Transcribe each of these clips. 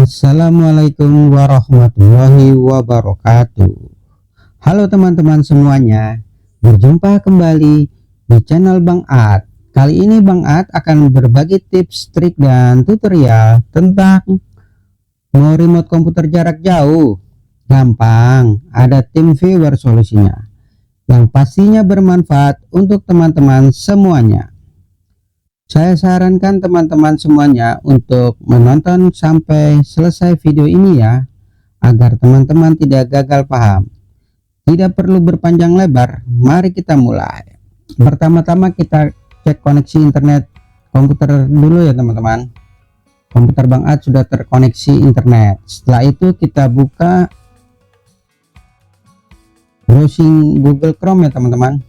Assalamualaikum warahmatullahi wabarakatuh. Halo teman-teman semuanya, berjumpa kembali di channel Bang Ad. Kali ini Bang Ad akan berbagi tips, trik, dan tutorial tentang mau remote komputer jarak jauh. Gampang, ada TeamViewer solusinya, yang pastinya bermanfaat untuk teman-teman semuanya. Saya sarankan teman-teman semuanya untuk menonton sampai selesai video ini ya, agar teman-teman tidak gagal paham. Tidak perlu berpanjang lebar, mari kita mulai. Pertama-tama kita cek koneksi internet komputer dulu ya teman-teman. Komputer Bang Ad sudah terkoneksi internet. Setelah itu kita buka browsing Google Chrome ya teman-teman.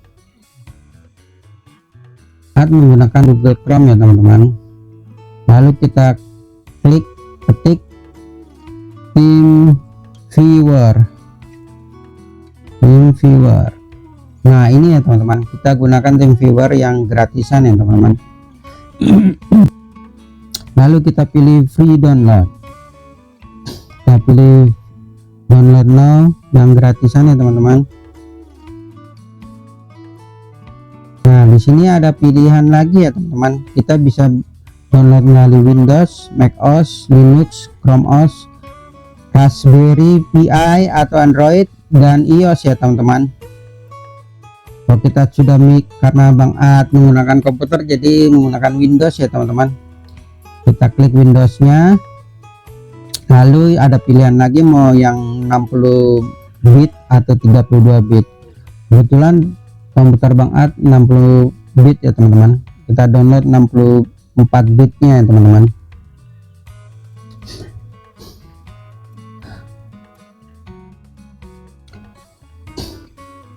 Menggunakan Google Chrome ya teman-teman. Lalu kita ketik TeamViewer. Nah ini ya teman-teman, kita gunakan TeamViewer yang gratisan ya teman-teman. Lalu kita pilih free download. Kita pilih download now yang gratisan ya teman-teman. Nah, di sini ada pilihan lagi ya teman-teman. Kita bisa download melalui Windows, Mac OS, Linux, Chrome OS, Raspberry Pi atau Android dan iOS ya teman-teman. Kalau kita sudah karena Bang Ad menggunakan komputer jadi menggunakan Windows ya teman-teman. Kita klik Windowsnya. Lalu ada pilihan lagi mau yang 60 bit atau 32 bit. Kebetulan komputer Bang Ad 60 bit ya teman-teman. Kita download 64 bitnya ya teman-teman.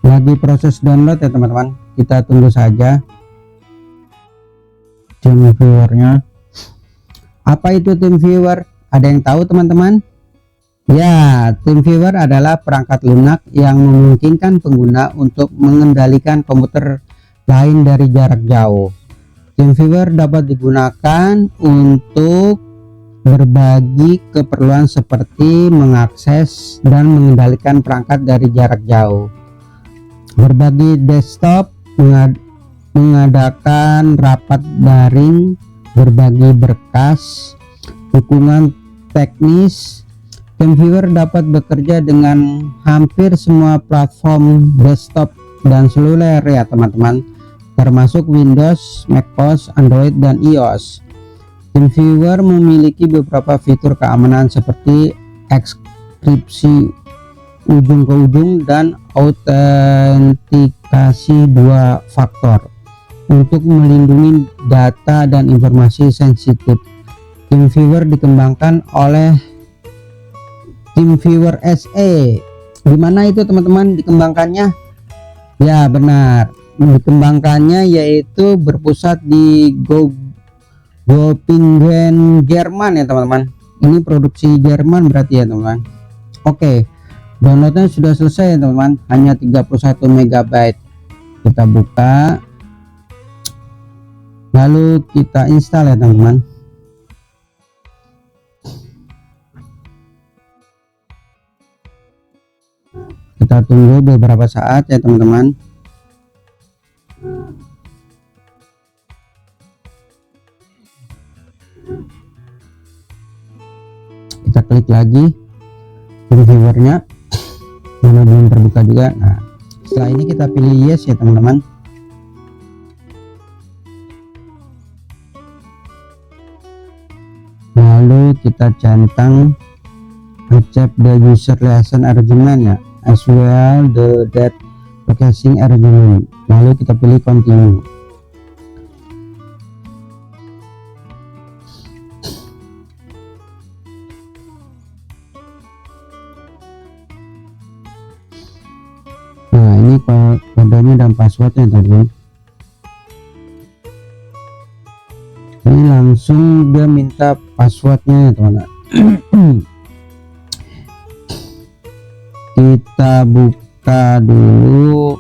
Lagi proses download ya teman-teman, kita tunggu saja. TeamViewer-nya. Apa itu TeamViewer? Ada yang tahu teman-teman? Ya, TeamViewer adalah perangkat lunak yang memungkinkan pengguna untuk mengendalikan komputer lain dari jarak jauh. TeamViewer dapat digunakan untuk berbagi keperluan seperti mengakses dan mengendalikan perangkat dari jarak jauh, berbagi desktop, mengadakan rapat daring, berbagi berkas, dukungan teknis. TeamViewer dapat bekerja dengan hampir semua platform desktop dan seluler ya teman-teman, termasuk Windows, macOS, Android, dan iOS. TeamViewer memiliki beberapa fitur keamanan seperti enkripsi ujung ke ujung dan autentikasi 2 faktor untuk melindungi data dan informasi sensitif. TeamViewer dikembangkan oleh TeamViewer SE. Dimana itu teman-teman dikembangkannya? Ya benar, dikembangkannya yaitu berpusat di Göppingen, Jerman ya teman-teman. Ini produksi Jerman berarti ya teman-teman. Oke, downloadnya sudah selesai ya teman-teman, hanya 31 MB. Kita buka, lalu kita install ya teman-teman. Kita tunggu beberapa saat ya teman-teman. Kita klik lagi TeamViewer-nya, mana belum terbuka juga. Nah setelah ini kita pilih yes ya teman-teman. Lalu kita centang accept the user license agreement ya, as well the data processing agreement. Lalu kita pilih continue. Nah ini kodenya dan passwordnya tadi. Ini langsung dia minta passwordnya ya teman-teman. Kita buka dulu.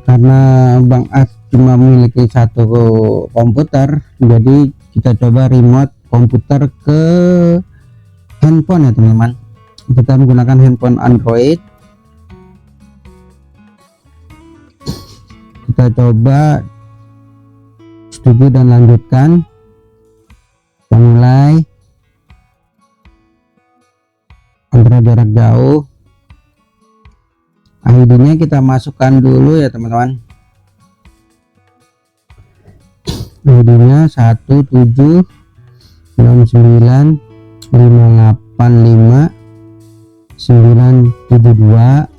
Karena Bang Ad cuma memiliki satu komputer, jadi kita coba remote komputer ke handphone ya teman-teman. Kita menggunakan handphone Android. Kita coba setuju dan lanjutkan. Kita mulai kontrol jarak jauh. ID-nya kita masukkan dulu ya teman-teman. ID-nya 179585972.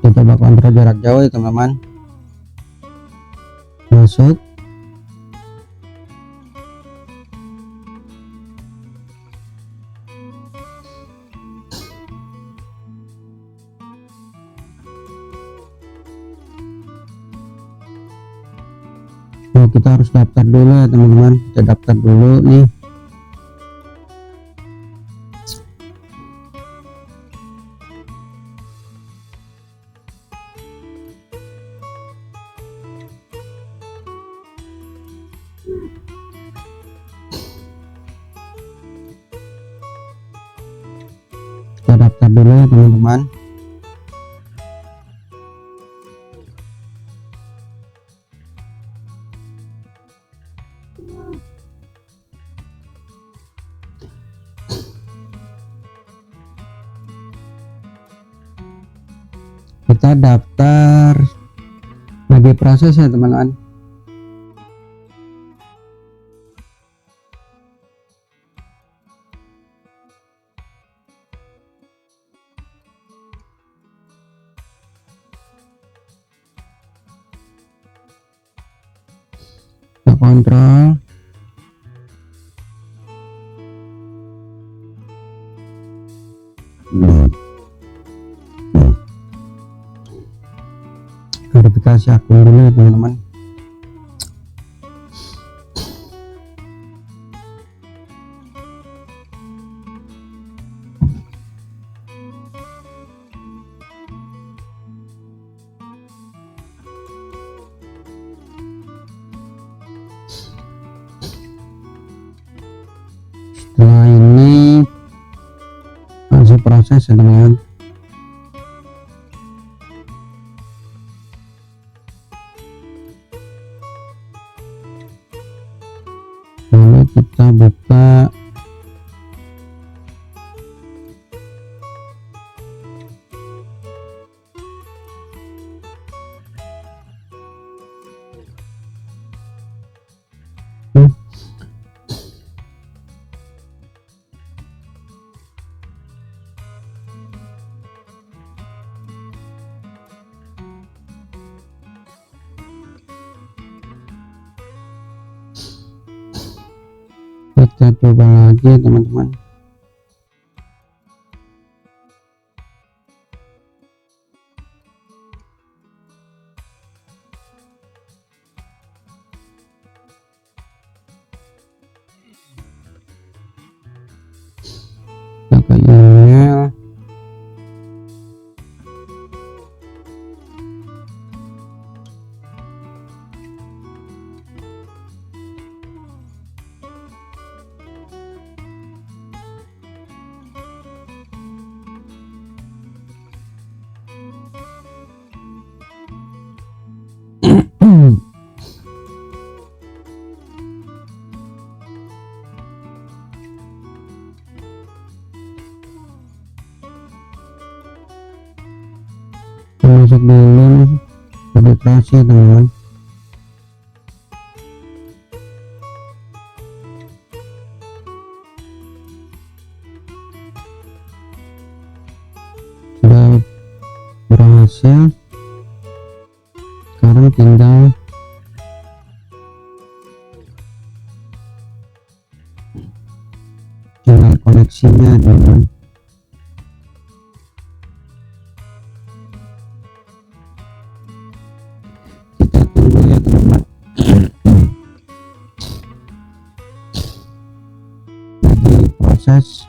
Kita coba kontrol jarak jauh ya teman-teman. Masuk. Kita harus daftar dulu ya teman-teman. Kita daftar dulu nih. Kita daftar dulu ya teman-teman. Kita daftar lagi proses ya teman-teman. Kita kontrol. Verifikasi akun dulu ya teman-teman. Setelah ini masih proses ya teman-teman. Lalu kita buka kita coba lagi teman-teman. Kita ke email. Masuk dulu registrasi teman-teman. Sudah berhasil, sekarang tinggal koneksinya teman-teman. Kita tunggu ya teman-teman. Lagi proses.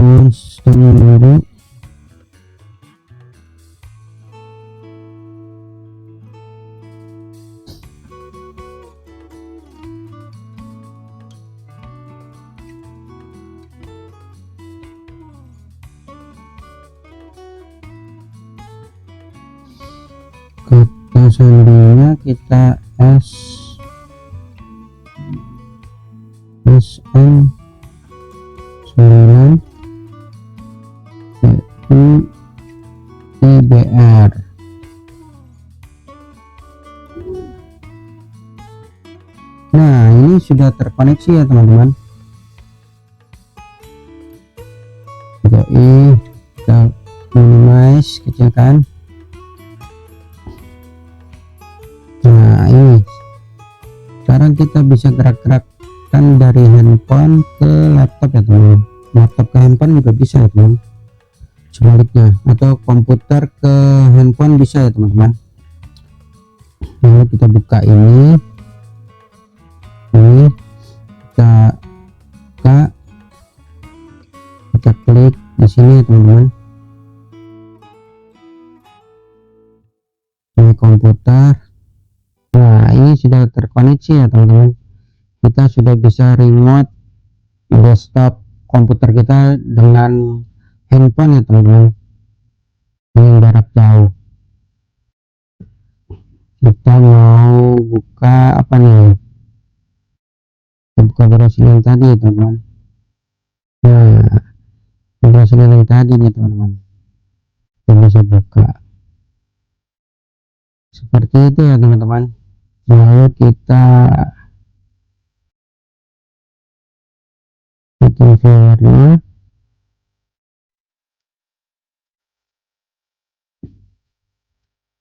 dulu. Kata sandinya kita SN 9 yaitu IBR. Nah, ini sudah terkoneksi ya teman-teman. Jadi kita minimize, kecilkan. Nah, ini sekarang kita bisa gerak-gerakkan dari handphone ke laptop ya teman-teman. Laptop ke handphone juga bisa ya teman, sebaliknya, atau komputer ke handphone bisa ya teman-teman. Lalu kita buka ini kita buka, kita klik di sini ya teman-teman. Ini komputer. Nah, ini sudah terkoneksi ya teman-teman. Kita sudah bisa remote desktop komputer kita dengan handphone ya teman-teman, dengan jarak jauh. Kita mau buka apa nih? Kita buka browser yang tadi ya teman-teman. Nah, browser yang tadi nih teman-teman, kita bisa buka seperti itu ya teman-teman. Lalu kita setting viewernya.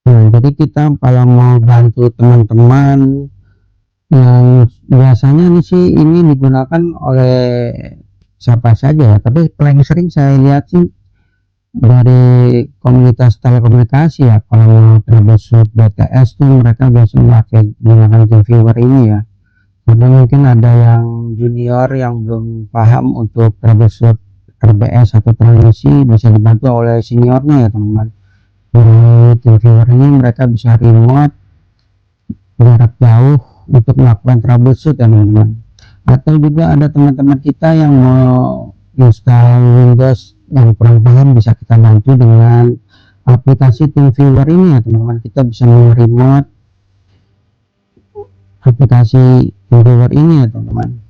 Nah, jadi kita kalau mau bantu teman-teman yang biasanya nih sih ini digunakan oleh siapa saja ya, tapi paling sering saya lihat sih dari komunitas telekomunikasi ya. Kalau mau troubleshoot BTS tuh mereka biasanya pakai menggunakan TeamViewer ini ya, karena mungkin ada yang junior yang belum paham untuk troubleshoot RBS atau transmisi, bisa dibantu oleh seniornya ya teman-teman. Di TeamViewer ini mereka bisa remote jarak jauh untuk melakukan troubleshoot ya teman-teman. Atau juga ada teman-teman kita yang mau install Windows yang kurang paham, bisa kita bantu dengan aplikasi TeamViewer ini ya teman-teman. Kita bisa meremote aplikasi TeamViewer ini ya teman-teman.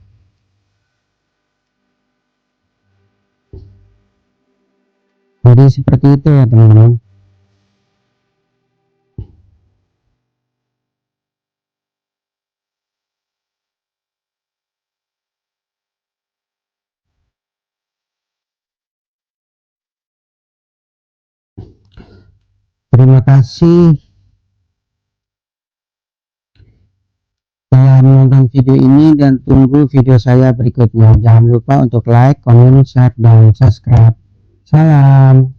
Jadi seperti itu ya teman-teman. Terima kasih telah menonton video ini dan tunggu video saya berikutnya. Jangan lupa untuk like, comment, share, dan subscribe. Salam.